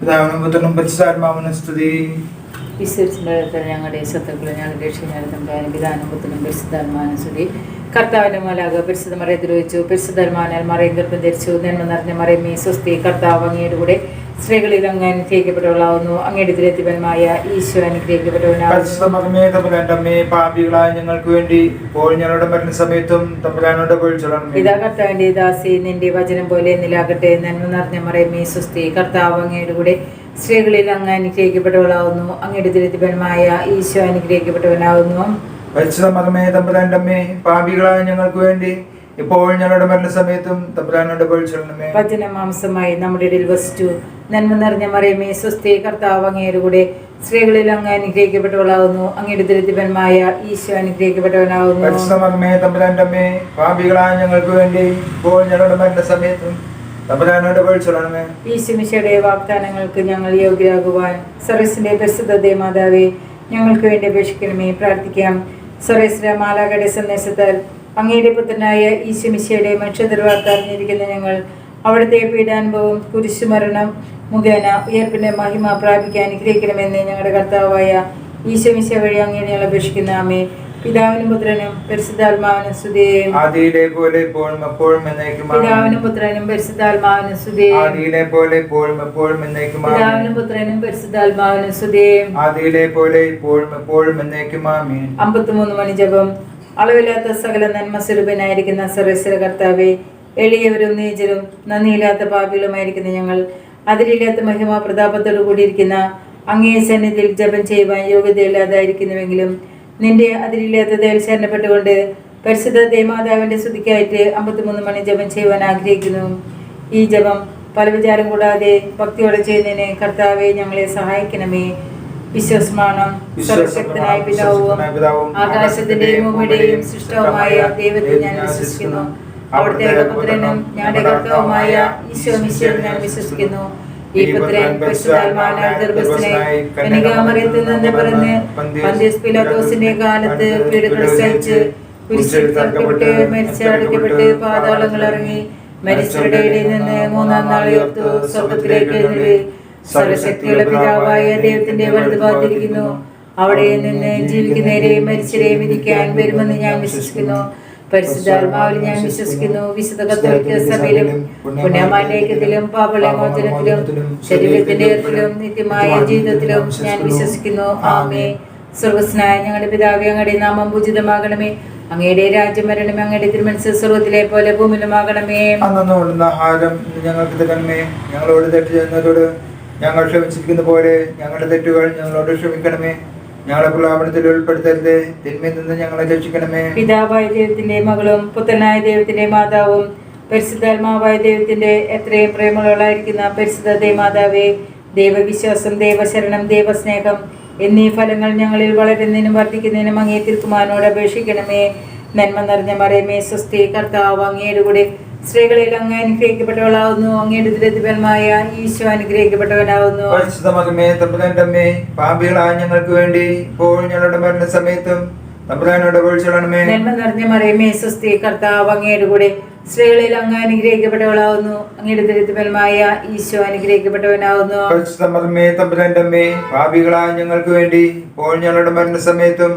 പിതാവിനും പുത്രനും പരിശുദ്ധാത്മാവിനും സ്തുതി. വിശ്വസിച്ചിടത്ത് ഞങ്ങളുടെ ശത്രുക്കളെ ഞങ്ങളുടെ രക്ഷകനും പിതാവിനും പുത്രനും പരിശുദ്ധാത്മാവിനും സ്തുതി. കർത്താവിന്റെ മാലാഖ പരിശുദ്ധ മറിയത്തിൽ വെച്ചു. പരിശുദ്ധാത്മാവിനാൽ മറിയം ഗർഭം ധരിച്ചു. നന്മ നിറഞ്ഞ മറിയമേ സ്വസ്തി. കർത്താവ് അങ്ങയുടെ കൂടെ സ്ത്രീകളിൽ അങ്ങ് അനുഗ്രഹിക്കപ്പെട്ടവളാവുന്നു. അങ്ങയുടെ ദുരത്തിപരമായ ഈശോ അനുഗ്രഹിക്കപ്പെട്ടവനാകുന്നു. പാപികളായ ഞങ്ങൾക്ക് വേണ്ടി ഇപ്പോൾ ഞങ്ങളുടെ മരണസമയത്തും തമ്പുരാനോട് അപേക്ഷിച്ചുകൊള്ളണമേ. ഇതാ കർത്താവിന്റെ ദാസി, നിന്റെ വചനം പോലെ എന്നിലാകട്ടെ. നന്മ നിറഞ്ഞ മറിയമേ സ്വസ്തി. കർത്താവ് അങ്ങയുടെ കൂടെ സ്ത്രീകളിൽ അങ്ങ് അനുഗ്രഹിക്കപ്പെട്ടവളാവുന്നു. അങ്ങയുടെ ദുരത്തിപരമായ ഈശോ അനുഗ്രഹിക്കപ്പെട്ടവനാകുന്നു. പരിശുദ്ധമേ തമ്പുരാന്റെ അമ്മേ, പാപികളായ ഞങ്ങൾക്ക് വേണ്ടി ഇപ്പോൾ ഞങ്ങളുടെ മരണസമയത്തും തമ്പുരാനോട് അപേക്ഷിച്ചുകൊള്ളണമേ. വചനം മാംസമായി നമ്മുടെ ഇടയിൽ വസിച്ചു. നന്മ നിറഞ്ഞ മറിയമേ സ്വസ്തി. കർത്താവ് അങ്ങയുടെ കൂടെ സ്ത്രീകളിൽ അങ്ങ് അനുഗ്രഹിക്കപ്പെട്ടവളാവുന്നു. അങ്ങയുടെ ദുരിതപരമായ ഈശോ അനുഗ്രഹിക്കപ്പെട്ടവനാകുന്നു. പരിശുദ്ധമേ തമ്പുരാന്റെ അമ്മേ, പാപികളായ ഞങ്ങൾക്ക് വേണ്ടി ഇപ്പോൾ ഞങ്ങളുടെ മരണസമയത്തും തമ്പുരാനോട് അപേക്ഷിച്ചുകൊള്ളണമേ. ഈശോമിശിഹായുടെ വാഗ്ദാനങ്ങൾക്ക് ഞങ്ങൾ യോഗ്യരാകുവാൻ സർവ്വസിന്റെ പരിശുദ്ധ മാതാവേ ഞങ്ങൾക്ക് വേണ്ടി അപേക്ഷിക്കണമേ. പ്രാർത്ഥിക്കാം. സർവ്വസ്വ മാലാഖയുടെ സന്ദേശത്താൽ അങ്ങയുടെ പുത്രനായ ഈശോമിശിഹായുടെ മനുഷ്യദുർവാർത്ത അറിഞ്ഞിരിക്കുന്ന ഞങ്ങൾ അവിടുത്തെ പീഡാനുഭവം കുരിശുമരണം മുഖേന ഉയർപ്പിന്റെ മഹിമ പ്രാപിക്കാൻ അനുഗ്രഹിക്കണമെന്ന് ഞങ്ങളുടെ കർത്താവായ ഈശോമിശിഹ വഴി അങ്ങേ ഞങ്ങൾ അപേക്ഷിക്കുന്ന ആമേ. പിതാവിനും പുത്രനും പരിശുദ്ധാത്മാവിനും സ്തുതി. ആദിയിലെ പോലെ ഇപ്പോഴും എപ്പോഴും എന്നേക്കും. പിതാവിനും പുത്രനും പരിശുദ്ധാത്മാവിനും സ്തുതി. ആദിയിലെ പോലെ ഇപ്പോഴും എപ്പോഴും എന്നേക്കും. പിതാവിനും പുത്രനും പരിശുദ്ധാത്മാവിനും സ്തുതി. ആദിയിലെ പോലെ ഇപ്പോഴും എപ്പോഴും എന്നേക്കും. ആമേൻ. 53 മണി ജപം. അളവില്ലാത്ത സകല നന്മ സ്വരൂപനായിരിക്കുന്ന സർവ്വസ്വര കർത്താവേ, എളിയവരും നീചരും നന്ദിയില്ലാത്ത പാപികളുമായിരിക്കുന്ന ഞങ്ങൾ അതിരില്ലാത്ത മഹിമ പ്രതാപത്തോടു കൂടിയിരിക്കുന്ന അങ്ങേ സന്നിധിയിൽ ജപം ചെയ്യുവാൻ യോഗ്യതയില്ലാതായിരിക്കുന്നുവെങ്കിലും നിന്റെ അതിരില്ലാത്തതയിൽ ശരണപ്പെട്ടുകൊണ്ട് പരിശുദ്ധ ദേവമാതാവിന്റെ സ്തുതിക്കായിട്ട് 53 മണി ജപം ചെയ്യുവാൻ ആഗ്രഹിക്കുന്നു. ഈ ജപം പല വിചാരം കൂടാതെ ഭക്തിയോടെ ചെയ്യുന്നതിന് കർത്താവെ ഞങ്ങളെ സഹായിക്കണമേ. വിശ്വസ്മാനം. സർവശക്തനായ പിതാവും ആകാശത്തിന്റെയും ഭൂമിയുടെയും സൃഷ്ടവുമായ ദൈവത്തെ ഞാൻ വിശ്വസിക്കുന്നു. അവിടുത്തെ ഏകപുത്രനും ഞങ്ങളുടെ കർത്താവുമായ ഈശോ മിശിഹായിൽ ഞാൻ വിശ്വസിക്കുന്നു. ഈ പുത്രൻ പരിശുദ്ധാത്മാവിനാൽ ഗർഭസ്ഥനായി കന്യകാമറിയത്തിൽ നിന്ന് പിറന്ന് പന്തിയസ് പീലാത്തോസിന്റെ കാലത്ത് പീഡകൾ സഹിച്ച് കുരിശിൽ തറക്കപ്പെട്ട് മരിച്ച് അടക്കപ്പെട്ട് പാതാളങ്ങൾ ഇറങ്ങി മരിച്ചവരുടെ ഇടയിൽ നിന്ന് 3-ാം നാൾ ഉയർത്തു സ്വർഗ്ഗത്തിലേക്ക് എഴുന്നള്ളി സർവശക്തിയുള്ള പിതാവായ ദൈവത്തിന്റെ വലതുഭാഗത്തിരിക്കുന്നു. അവിടെ നിന്ന് ജീവിക്കുന്നവരെയും മരിച്ചവരെയും വിധിക്കാൻ വരുമെന്ന് ഞാൻ വിശ്വസിക്കുന്നു. പരിശുദ്ധാത്മാവിൽ ഞാൻ വിശ്വസിക്കുന്നു. വിശുദ്ധ കത്തോലിക്ക സഭയിലും പുണ്യമാലേഖ്യത്തിലും പാപമോചനത്തിലും ശരീരത്തിന്റെ ഉയർപ്പിലും നിത്യമായ ജീവിതത്തിലും ഞാൻ വിശ്വസിക്കുന്നു. ആമേൻ. സ്വർഗ്ഗസ്ഥനായ ഞങ്ങളുടെ പിതാവേ, അങ്ങയുടെ നാമം പൂജിതമാകണമേ. അങ്ങയുടെ രാജ്യം വരണമേ. അങ്ങയുടെ തിരുമനസ്സ് സ്വർഗ്ഗത്തിലെ പോലെ ഭൂമിയിലുമാകണമേ. അന്നോടുന്ന ആഹാരം ഞങ്ങൾക്ക് തരണമേ. ഞങ്ങളോട് തെറ്റ് ചെയ്യുന്നതോട് ഞങ്ങൾ ക്ഷമിച്ചിരിക്കുന്ന പോലെ ഞങ്ങളുടെ തെറ്റുകൾ ഞങ്ങളോട് ക്ഷമിക്കണമേ. ഞങ്ങളെ പ്രലോഭനത്തിൽ ഉൾപ്പെടുത്തരുത്, തിന്മയിൽ നിന്ന് ഞങ്ങളെ രക്ഷിക്കണമേ. പിതാവായ ദൈവത്തിന്റെ മകളും പുത്രനായ ദൈവത്തിന്റെ മാതാവും പരിശുദ്ധാത്മാവായ ദൈവത്തിന്റെ എത്രയും പ്രേമമുള്ളവളായിരിക്കുന്ന പരിശുദ്ധ ദേവമാതാവേ, ദൈവവിശ്വാസം, ദൈവശരണം, ദൈവസ്നേഹം എന്നീ ഫലങ്ങൾ ഞങ്ങളിൽ വളരുന്നതിനും വർദ്ധിക്കുന്നതിനും അങ്ങേ തിരുക്കുമാരനോട് അപേക്ഷിക്കണമേ. നന്മ നിറഞ്ഞ മറിയമേ സ്വസ്തി. കർത്താവ് അങ്ങയുടെ കൂടെ സ്ത്രീകളിൽ അങ്ങ് അനുഗ്രഹിക്കപ്പെട്ടവളാവുന്നു. അങ്ങയുടെ ദുരിതപരമായ ഈശോ അനുഗ്രഹിക്കപ്പെട്ടവനാവുന്നു. പരിശുദ്ധമേ തമ്പുരാന്റെ അമ്മേ, പാപികളായ ഞങ്ങൾക്ക് വേണ്ടി ഇപ്പോൾ ഞങ്ങളുടെ മരണസമയത്തും തമ്പുരാനോട് അപേക്ഷിച്ചുകൊള്ളണമേ. നന്മ നിറഞ്ഞ മറിയമേ സ്വസ്തി. കർത്താവ് അങ്ങയുടെ കൂടെ സ്ത്രീകളിൽ അങ്ങ് അനുഗ്രഹിക്കപ്പെട്ടവളാവുന്നു. അങ്ങയുടെ ദുരിതപരമായ ഈശോ അനുഗ്രഹിക്കപ്പെട്ടവനാവുന്നു. പരിശുദ്ധമേ തമ്പുരാന്റെ അമ്മേ, പാപികളായ ഞങ്ങൾക്ക് വേണ്ടി ഇപ്പോൾ ഞങ്ങളുടെ മരണസമയത്തും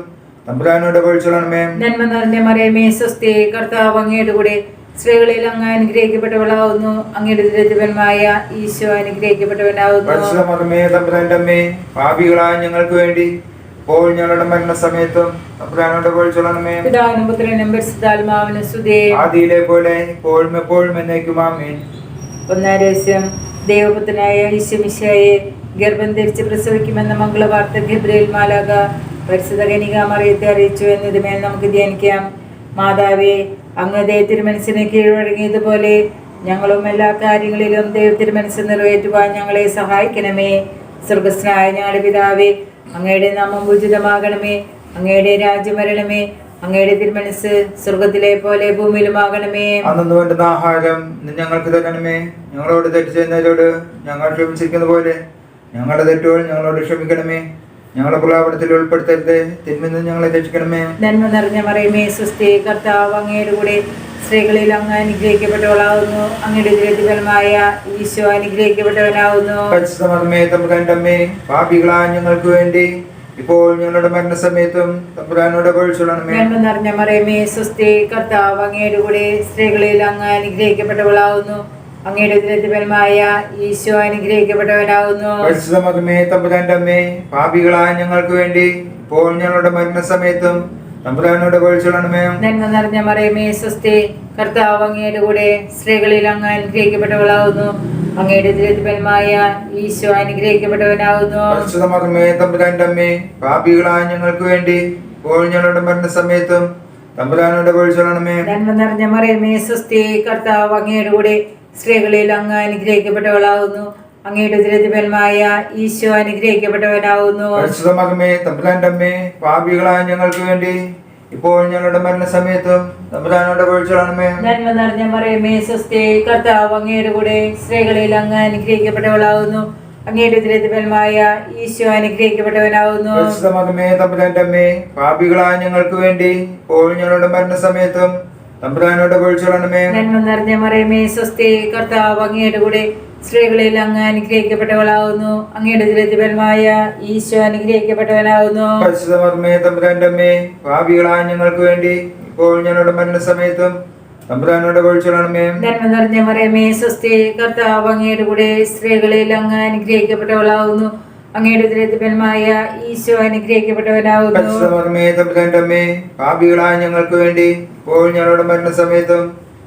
തമ്പുരാനോട് അപേക്ഷിച്ചുകൊള്ളണമേ. നന്മ നിറഞ്ഞ മറിയമേ സ്വസ്തി. കർത്താവ് അങ്ങയുടെ കൂടെ സ്ത്രീകളിൽ അങ്ങ് അനുഗ്രഹിക്കപ്പെട്ടവളാവുന്നു. അങ്ങയുടെ ദുരിതപരമായ ഈശോ അനുഗ്രഹിക്കപ്പെട്ടവനാവുന്നു. പരിശുദ്ധമേ തമ്പുരാന്റെ അമ്മേ, പാപികളായ ഞങ്ങൾക്ക് വേണ്ടി ഇപ്പോൾ ഞങ്ങളുടെ മരണസമയത്തും തമ്പുരാനോട് അപേക്ഷിച്ചുകൊള്ളണമേ. പിതാവിനും പുത്രനും പരിശുദ്ധാത്മാവിനും സ്തുതി. ആദിയിലെ പോലെ ഇപ്പോഴും എപ്പോഴും എന്നേക്കും. ആമേൻ. ഒന്നാം രഹസ്യം. ദൈവപുത്രനായ ഈശോ മിശിഹായെ ഗർഭം ധരിച്ച് പ്രസവിക്കുമെന്ന മംഗളവാർത്ത ഗബ്രിയേൽ മാലാഖ പരിശുദ്ധ കന്യകാമറിയത്തെ അറിയിച്ചു എന്നതുമേൽ നമുക്ക് ധ്യാനിക്കാം. മാതാവേ, അങ്ങ് ദൈവത്തിരുമനസ്സിന് കീഴ്വഴങ്ങിയതുപോലെ ഞങ്ങളും എല്ലാ കാര്യങ്ങളിലും ദൈവത്തിരുമനസ്സ് നിറവേറ്റുവാൻ ഞങ്ങളെ സഹായിക്കണമേ. സ്വർഗ്ഗസ്ഥനായ ഞങ്ങളുടെ പിതാവേ, അങ്ങയുടെ നാമം പൂജിതമാകണമേ. അങ്ങയുടെ രാജ്യം വരണമേ. അങ്ങയുടെ തിരുമനസ്സ് സ്വർഗ്ഗത്തിലെ പോലെ ഭൂമിയിലുമാകണമേ. അന്നു വേണ്ടുന്ന ആഹാരം ഞങ്ങൾക്ക് തരണമേ. ഞങ്ങളോട് തെറ്റ് ചെയ്യുന്നവരോട് ഞങ്ങൾ ക്ഷമിച്ചിരിക്കുന്ന പോലെ ഞങ്ങളുടെ തെറ്റുകൾ ഞങ്ങളോട് ക്ഷമിക്കണമേ. ഞങ്ങളെ പ്രലാപനത്തിൽ ഉൾപ്പെടുത്തരുത്, തിന്മയിൽ നിന്ന് ഞങ്ങളെ രക്ഷിക്കണമേ. നന്മ നിറഞ്ഞ മറിയമേ സ്വസ്തി, കർത്താവ് അങ്ങയുടെ കൂടെ സ്ത്രീകളിൽ അങ്ങ് അനുഗ്രഹിക്കപ്പെട്ടവളാവുന്നു. അങ്ങയുടെ ഉദരഫലമായ ഈശോ അനുഗ്രഹിക്കപ്പെട്ടവനാവുന്നു. പരിശുദ്ധ മറിയമേ തമ്പുരാന്റെ അമ്മേ, പാപികളായ ഞങ്ങൾക്ക് വേണ്ടി ഇപ്പോൾ ഞങ്ങളുടെ മരണസമയത്തും തമ്പുരാനോട് അപേക്ഷിച്ചുകൊള്ളണമേ. നന്മ നിറഞ്ഞ മറിയമേ സ്വസ്തി, കർത്താവ് അങ്ങയുടെ കൂടെ സ്ത്രീകളിൽ അങ്ങ് അനുഗ്രഹിക്കപ്പെട്ടവളാവുന്നു. അങ്ങയുടെ ഉദരഫലമായ ഈശോ അനുഗ്രഹിക്കപ്പെട്ടവനാവുന്നു. പരിശുദ്ധ മറിയമേ തമ്പുരാന്റെ അമ്മേ, പാപികളായ ഞങ്ങൾക്ക് വേണ്ടി ഇപ്പോൾ ഞങ്ങളുടെ മരണസമയത്തും തമ്പുരാനോട് അപേക്ഷിച്ചുകൊള്ളണമേ. നന്മ നിറഞ്ഞ മറിയമേ സ്വസ്തി, കർത്താവ് അങ്ങയുടെ കൂടെ സ്ത്രീകളിൽ അങ്ങ് അനുഗ്രഹിക്കപ്പെട്ടവളാവുന്നു. അങ്ങയുടെ ഉദരഫലമായ ഈശോ അനുഗ്രഹിക്കപ്പെട്ടവനാവുന്നു. പരിശുദ്ധ മറിയമേ തമ്പുരാന്റെ അമ്മേ, പാപികളായ ഞങ്ങൾക്ക് വേണ്ടി ഇപ്പോൾ ഞങ്ങളുടെ മരണസമയത്തും തമ്പുരാനോട് അപേക്ഷിച്ചുകൊള്ളണമേ. നന്മ നിറഞ്ഞ മറിയമേ സ്വസ്തി, കർത്താവ് അങ്ങയുടെ കൂടെ സ്ത്രീകളിൽ അങ്ങ് അനുഗ്രഹിക്കപ്പെട്ടവളാവുന്നു. അങ്ങയുടെ ഉദരഫലമായ ഈശോ അനുഗ്രഹിക്കപ്പെട്ടവനാവുന്നു. പരിശുദ്ധ മറിയമേ തമ്പുരാന്റെ അമ്മേ, പാപികളായ ഞങ്ങൾക്ക് വേണ്ടി ഇപ്പോൾ ഞങ്ങളുടെ മരണസമയത്തും തമ്പുരാനോട് അപേക്ഷിച്ചുകൊള്ളണമേ. നന്മ നിറഞ്ഞ മറിയമേ സ്വസ്തി, കർത്താവ് അങ്ങയുടെ കൂടെ സ്ത്രീകളിൽ അങ്ങ് അനുഗ്രഹിക്കപ്പെട്ടവളാവുന്നു. അങ്ങയുടെ ഉദരഫലമായ ഈശോ അനുഗ്രഹിക്കപ്പെട്ടവനാവുന്നു. പരിശുദ്ധ മറിയമേ തമ്പുരാന്റെ അമ്മേ, പാപികളായ ഞങ്ങൾക്ക് വേണ്ടി ഇപ്പോൾ ഞങ്ങളുടെ മരണസമയത്തും തമ്പുരാനോട് അപേക്ഷിച്ചുകൊള്ളണമേ. നന്മ നിറഞ്ഞ മറിയമേ സ്വസ്തി, കർത്താവ് അങ്ങയുടെ കൂടെ സ്ത്രീകളിൽ അങ്ങ് അനുഗ്രഹിക്കപ്പെട്ടവളാവുന്നു. അങ്ങയുടെ ഉദരഫലമായ ഈശോ അനുഗ്രഹിക്കപ്പെട്ടവനാവുന്നു. പരിശുദ്ധ മറിയമേ തമ്പുരാന്റെ അമ്മേ, പാപികളായ ഞങ്ങൾക്ക് വേണ്ടി ഇപ്പോൾ ഞങ്ങളുടെ മരണസമയത്തും തമ്പുരാനോട് അപേക്ഷിച്ചുകൊള്ളണമേ. നന്മ നിറഞ്ഞ മറിയമേ സ്വസ്തി, കർത്താവ് അങ്ങയുടെ കൂടെ സ്ത്രീകളിൽ അങ്ങ് അനുഗ്രഹിക്കപ്പെട്ടവളാവുന്നു. അങ്ങയുടെ ഉദരഫലമായ ഈശോ അനുഗ്രഹിക്കപ്പെട്ടവനാവുന്നു. പരിശുദ്ധ മറിയമേ തമ്പുരാന്റെ അമ്മേ, പാപികളായ ഞങ്ങൾക്ക് വേണ്ടി ഇപ്പോൾ ഞങ്ങളുടെ മരണസമയത്തും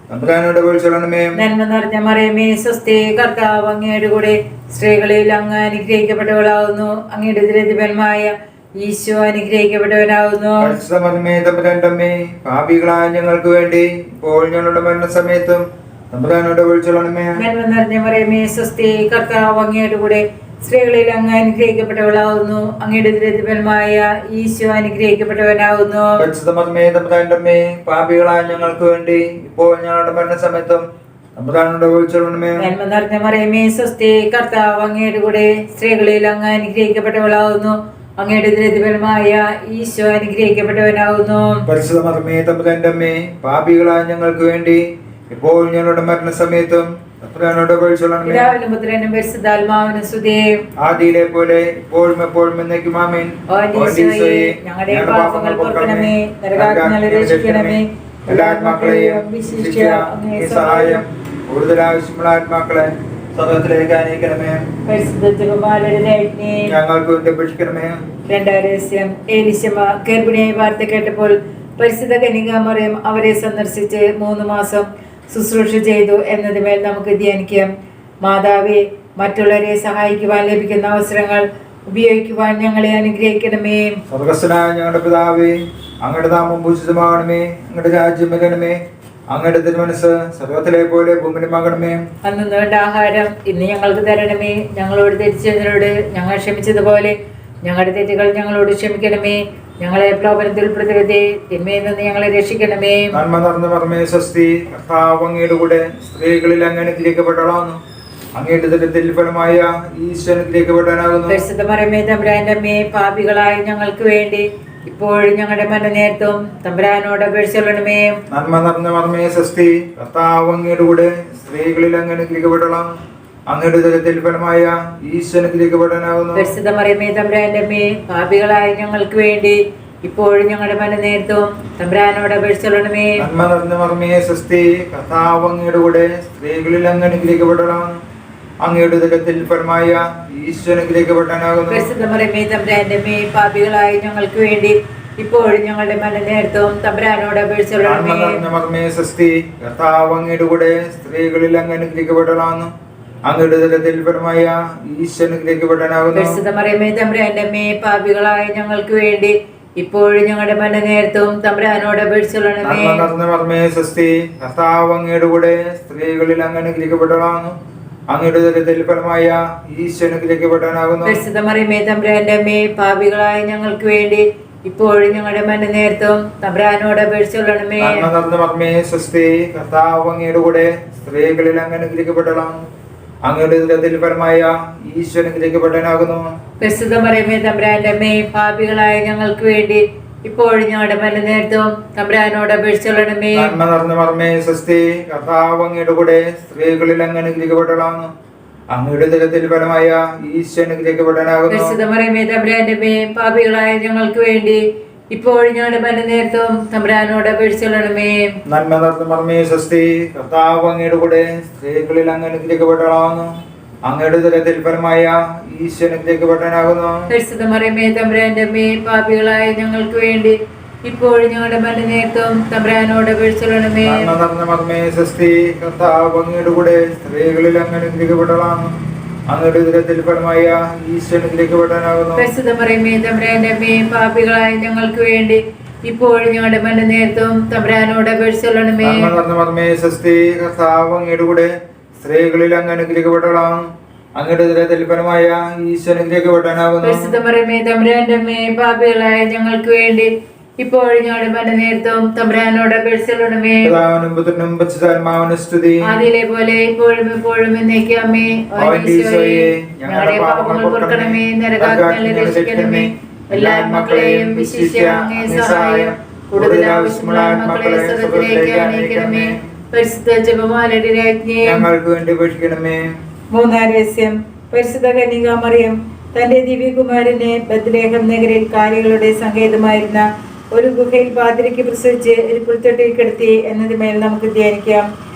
തമ്പുരാനോട് അപേക്ഷിച്ചുകൊള്ളണമേ. നന്മ നിറഞ്ഞ മറിയമേ സ്വസ്തി, കർത്താവ് അങ്ങയുടെ കൂടെ സ്ത്രീകളിൽ അങ്ങ് അനുഗ്രഹിക്കപ്പെട്ടവളാവുന്നു. അങ്ങയുടെ ഉദരഫലമായ ഈശോ അനുഗ്രഹിക്കപ്പെട്ടവനാവുന്നു. പരിശുദ്ധ മറിയമേ തമ്പുരാന്റെ അമ്മേ, പാപികളായ ഞങ്ങൾക്ക് വേണ്ടി ഇപ്പോൾ ഞങ്ങളുടെ മരണസമയത്തും തമ്പുരാനോട് അപേക്ഷിച്ചുകൊള്ളണമേ. നന്മ നിറഞ്ഞ മറിയമേ സ്വസ്തി, കർത്താവ് അങ്ങയുടെ കൂടെ സ്ത്രീകളിൽ അങ്ങ് അനുഗ്രഹിക്കപ്പെട്ടവളാവുന്നു. അങ്ങയുടെ ഉദരഫലമായ ഈശോ അനുഗ്രഹിക്കപ്പെട്ടവനാവുന്നു. പരിശുദ്ധ മറിയമേ തമ്പുരാന്റെ അമ്മേ, പാപികളായ ഞങ്ങൾക്ക് വേണ്ടി ഇപ്പോൾ ഞങ്ങളുടെ മരണസമയത്തും തമ്പുരാനോട് അപേക്ഷിച്ചുകൊള്ളണമേ. നന്മ നിറഞ്ഞ മറിയമേ സ്വസ്തി, കർത്താവ് അങ്ങയുടെ കൂടെ സ്ത്രീകളിൽ അങ്ങ് അനുഗ്രഹിക്കപ്പെട്ടവളാവുന്നു. അങ്ങയുടെ ഉദരഫലമായ ഈശോ അനുഗ്രഹിക്കപ്പെട്ടവനാവുന്നു. പരിശുദ്ധ മറിയമേ തമ്പുരാന്റെ അമ്മേ, പാപികളായ ഞങ്ങൾക്ക് വേണ്ടി ഇപ്പോൾ ഞങ്ങളുടെ മരണസമയത്തും തമ്പുരാനോട് അപേക്ഷിച്ചുകൊള്ളണമേ. പിതാവിനും പുത്രനും പരിശുദ്ധാത്മാവിനും സ്തുതി. ആദിയിലെ പോലെ ഇപ്പോഴും എപ്പോഴും എന്നേക്കും ആമേൻ. ഓ ഈശോയെ, ഞങ്ങളുടെ പാപങ്ങൾ പൊറുക്കണമേ, നരകാഗ്നിയിൽ രക്ഷിക്കണമേ. എല്ലാ ആത്മാക്കളെയും വിശിഷ്യ അങ്ങേ സഹായം കൂടുതൽ ആവശ്യമുള്ള ആത്മാക്കളെ സ്വർഗ്ഗത്തിലേക്ക് അനയിക്കണമേ. പരിശുദ്ധ ജപമാലയുടെ അഗ്നി ഞങ്ങൾക്ക് വേണ്ടി അപേക്ഷിക്കണമേ. രണ്ടാം രഹസ്യം. എലിശമ്മ ഗർഭിണിയായി വാർത്ത കേട്ടപ്പോൾ പരിശുദ്ധ കന്യകാമറിയം അവരെ സന്ദർശിച്ച് 3 മാസം ശുശ്രൂഷ ചെയ്തു എന്നതിന്മേൽ നമുക്ക് ധ്യാനിക്കാം. മാതാവേ, മറ്റുള്ളവരെ സഹായിക്കുവാൻ ലഭിക്കുന്ന അവസരങ്ങൾ ഉപയോഗിക്കുവാൻ ഞങ്ങളെ അനുഗ്രഹിക്കണമേ. സ്വർഗ്ഗസ്ഥനായ ഞങ്ങളുടെ പിതാവേ, അങ്ങയുടെ നാമം പൂജിതമാകണമേ. അങ്ങയുടെ രാജ്യം വരണമേ. അങ്ങയുടെ തിരുമനസ്സ് സ്വർഗ്ഗത്തിലെ പോലെ ഭൂമിയിലുമാകണമേ. അന്ന് വേണ്ട ആഹാരം ഇന്ന് ഞങ്ങൾക്ക് തരണമേ. ഞങ്ങളോട് തെറ്റിച്ചവരോട് ഞങ്ങൾ ക്ഷമിച്ചതുപോലെ ഞങ്ങളുടെ തെറ്റുകൾ ഞങ്ങളോട് ക്ഷമിക്കണമേ. ഞങ്ങളെ പ്രലോഭനത്തിൽ ഉൾപ്പെടുത്തരുതേ, തിന്മയിൽ നിന്ന് ഞങ്ങളെ രക്ഷിക്കണമേ. നന്മ നിറഞ്ഞ മറിയമേ സ്വസ്തി, കർത്താവ് അങ്ങയുടെ കൂടെ സ്ത്രീകളിൽ അങ്ങ് അനുഗ്രഹിക്കപ്പെട്ടവളാകുന്നു. അങ്ങയുടെ ഉദരത്തിൽ ഫലമായ ഈശോ അനുഗ്രഹിക്കപ്പെട്ടവനാകുന്നു. പരിശുദ്ധ മറിയമേ തമ്പുരാന്റെ അമ്മേ, പാപികളായ ഞങ്ങൾക്ക് വേണ്ടി ഇപ്പോഴും ഞങ്ങളുടെ മരണനേരത്തും തമ്പുരാനോട് അപേക്ഷിച്ചുകൊള്ളണമേ. നന്മ നിറഞ്ഞ മറിയമേ സ്വസ്തി, കർത്താവ് അങ്ങയുടെ കൂടെ സ്ത്രീകളിൽ അങ്ങ് അനുഗ്രഹിക്കപ്പെട്ടവളാകുന്നു. അങ്ങയുടെ ഉദരത്തിൽ ഫലമായ ഈശോ അനുഗ്രഹിക്കപ്പെട്ടവനാകുന്നു. പരിശുദ്ധ മറിയമേ തമ്പുരാന്റെ അമ്മേ, പാപികളായ ഞങ്ങൾക്ക് വേണ്ടി ഇപ്പോഴും ഞങ്ങളുടെ മരണനേരത്തും തമ്പുരാനോട് അപേക്ഷിച്ചുകൊള്ളണമേ. നന്മ നിറഞ്ഞ മറിയമേ സ്വസ്തി, കർത്താവ് അങ്ങയുടെ കൂടെ സ്ത്രീകളിൽ അങ്ങ് അനുഗ്രഹിക്കപ്പെട്ടവളാകുന്നു. അങ്ങയുടെ ഉദരത്തിൽ ഫലമായ ഈശോ അനുഗ്രഹിക്കപ്പെട്ടവനാകുന്നു. പരിശുദ്ധ മറിയമേ തമ്പുരാന്റെ അമ്മേ, പാപികളായ ഞങ്ങൾക്ക് വേണ്ടി ഇപ്പോഴും ഞങ്ങളുടെ മരണനേരത്തും തമ്പുരാനോട് അപേക്ഷിച്ചുകൊള്ളണമേ. നന്മ നിറഞ്ഞ മറിയമേ സ്വസ്തി, കർത്താവ് അങ്ങയുടെ കൂടെ സ്ത്രീകളിൽ അങ്ങ് അനുഗ്രഹിക്കപ്പെട്ടവളാകുന്നു. അങ്ങയുടെ ഉദരത്തിൽ ഫലമായ ഈശോ അനുഗ്രഹിക്കപ്പെട്ടവനാകുന്നു. പരിശുദ്ധ മറിയമേ തമ്പുരാന്റെ അമ്മേ, പാപികളായ ഞങ്ങൾക്ക് വേണ്ടി ഇപ്പോഴും ഞങ്ങളുടെ മരണനേരത്തും തമ്പുരാനോട് അപേക്ഷിച്ചുകൊള്ളണമേ. നന്മ നിറഞ്ഞ മറിയമേ സ്വസ്തി, കർത്താവ് അങ്ങയുടെ കൂടെ സ്ത്രീകളിൽ അങ്ങ് അനുഗ്രഹിക്കപ്പെട്ടവളാകുന്നു. അങ്ങയുടെ ഉദരത്തിൽ ഫലമായ ഈശോ അനുഗ്രഹിക്കപ്പെട്ടവനാകുന്നു. പരിശുദ്ധ മറിയമേ തമ്പുരാന്റെ അമ്മേ, പാപികളായ ഞങ്ങൾക്ക് വേണ്ടി ഇപ്പോഴും ഞങ്ങളുടെ മരണനേരത്തും തമ്പുരാനോട് അപേക്ഷിച്ചുകൊള്ളണമേ. നന്മ നിറഞ്ഞ മറിയമേ സ്വസ്തി, കർത്താവ് അങ്ങയുടെ കൂടെ സ്ത്രീകളിൽ അങ്ങ് അനുഗ്രഹിക്കപ്പെട്ടവളാകുന്നു. അങ്ങയുടെ ഉദരത്തിൽ ഫലമായ ഈശോ അനുഗ്രഹിക്കപ്പെട്ടവനാകുന്നു. പരിശുദ്ധ മറിയമേ തമ്പുരാന്റെ അമ്മേ, പാപികളായ ഞങ്ങൾക്ക് വേണ്ടി ഇപ്പോഴും ഞങ്ങളുടെ മരണനേരത്തും തമ്പുരാനോട് അപേക്ഷിച്ചുകൊള്ളണമേ. നന്മ നിറഞ്ഞ മർമ്മേ സ്വസ്തി, കർത്താവ് അങ്ങയുടെ കൂടെ സ്ത്രീകളിൽ അങ്ങ് അനുഗ്രഹിക്കപ്പെട്ടവളാകുന്നു. അങ്ങയുടെ ഉദരത്തിൽ ഫലമായ ഈശോ അനുഗ്രഹിക്കപ്പെട്ടവനാകുന്നു. പരിശുദ്ധ മറിയമേ തമ്പുരാന്റെ അമ്മേ, പാപികളായ ഞങ്ങൾക്ക് വേണ്ടി ഇപ്പോഴും ഞങ്ങളുടെ മരണനേരത്തും തമ്പുരാനോട് അപേക്ഷിച്ചുകൊള്ളണമേ. നന്മ നിറഞ്ഞ മർമ്മേ സ്വസ്തി, കർത്താവ് അങ്ങയുടെ കൂടെ സ്ത്രീകളിൽ അങ്ങ് അനുഗ്രഹിക്കപ്പെട്ടവളാകുന്നു. അങ്ങയുടെ ഉദരത്തിൽ ഫലമായ ഈശോ അനുഗ്രഹിക്കപ്പെട്ടവനാകുന്നു. പരിശുദ്ധ മറിയമേ തമ്പുരാന്റെ അമ്മേ, പാപികളായ ഞങ്ങൾക്ക് വേണ്ടി ഇപ്പോഴും ഞങ്ങളുടെ മരണനേരത്തും തമ്പുരാനോട് അപേക്ഷിച്ചുകൊള്ളണമേ. നന്മ നിറഞ്ഞ മർമ്മേ സ്വസ്തി, കർത്താവ് അങ്ങയുടെ കൂടെ സ്ത്രീകളിൽ അങ്ങ് അനുഗ്രഹിക്കപ്പെട്ടവളാകുന്നു. അങ്ങയുടെ ഉദരത്തിൽ ഫലമായ ഈശോ അനുഗ്രഹിക്കപ്പെട്ടവനാകുന്നു. പരിശുദ്ധ മറിയമേ തമ്പുരാന്റെ അമ്മേ, പാപികളായ ഞങ്ങൾക്ക് വേണ്ടി ഇപ്പോഴും ഞങ്ങളുടെ മരണനേരത്തും തമ്പുരാനോട് അപേക്ഷിച്ചുകൊള്ളണമേ. നന്മ നിറഞ്ഞ മർമ്മേ സ്വസ്തി, കർത്താവ് അങ്ങയുടെ കൂടെ സ്ത്രീകളിൽ അങ്ങ് അനുഗ്രഹിക്കപ്പെട്ടവളാകുന്നു. അങ്ങയുടെ ഉദരത്തിൽ ഫലമായ ഈശോ അനുഗ്രഹിക്കപ്പെട്ടവനാകുന്നു. പരിശുദ്ധ മറിയമേ തമ്പുരാന്റെ അമ്മേ, പാപികളായ ഞങ്ങൾക്ക് വേണ്ടി ഇപ്പോഴും ഞങ്ങളുടെ മരണനേരത്തും തമ്പുരാനോട് അപേക്ഷിച്ചുകൊള്ളണമേ. പിതാവിനും പുത്രനും പരിശുദ്ധാത്മാവിനും സ്തുതി. ആദിയിലെ പോലെ ഇപ്പോഴും എപ്പോഴും എന്നേക്കും ആമേൻ. ഓ ഈശോയേ, ഞങ്ങളുടെ പാപങ്ങൾ പൊറുക്കണമേ, നരകാഗ്നിയിൽ രക്ഷിക്കണമേ. എല്ലാ ആത്മാക്കളെയും വിശിഷ്യ അങ്ങേ സഹായം കൂടുതൽ ആവശ്യമുള്ള ആത്മാക്കളെ സ്വർഗ്ഗത്തിലേക്ക് അനയിക്കണമേ. പരിശുദ്ധ ജപമാലയുടെ രാജ്ഞിയെ ഞങ്ങൾക്ക് വേണ്ടി അപേക്ഷിക്കണമേ. മൂന്നാം രഹസ്യം. പരിശുദ്ധ കന്യകാമറിയം തന്റെ ദിവ്യകുമാരനെ ബത്ലഹേം നഗരിൽ കാലികളുടെ സങ്കേതമായിരുന്ന ഒരു ഗുഹയിൽ പാതിരിക്ക് പ്രസവിച്ച് ഒരു പുൽത്തൊട്ടിൽ കിടത്തി എന്നതിന്മേൽ നമുക്ക് ധ്യാനിക്കാം.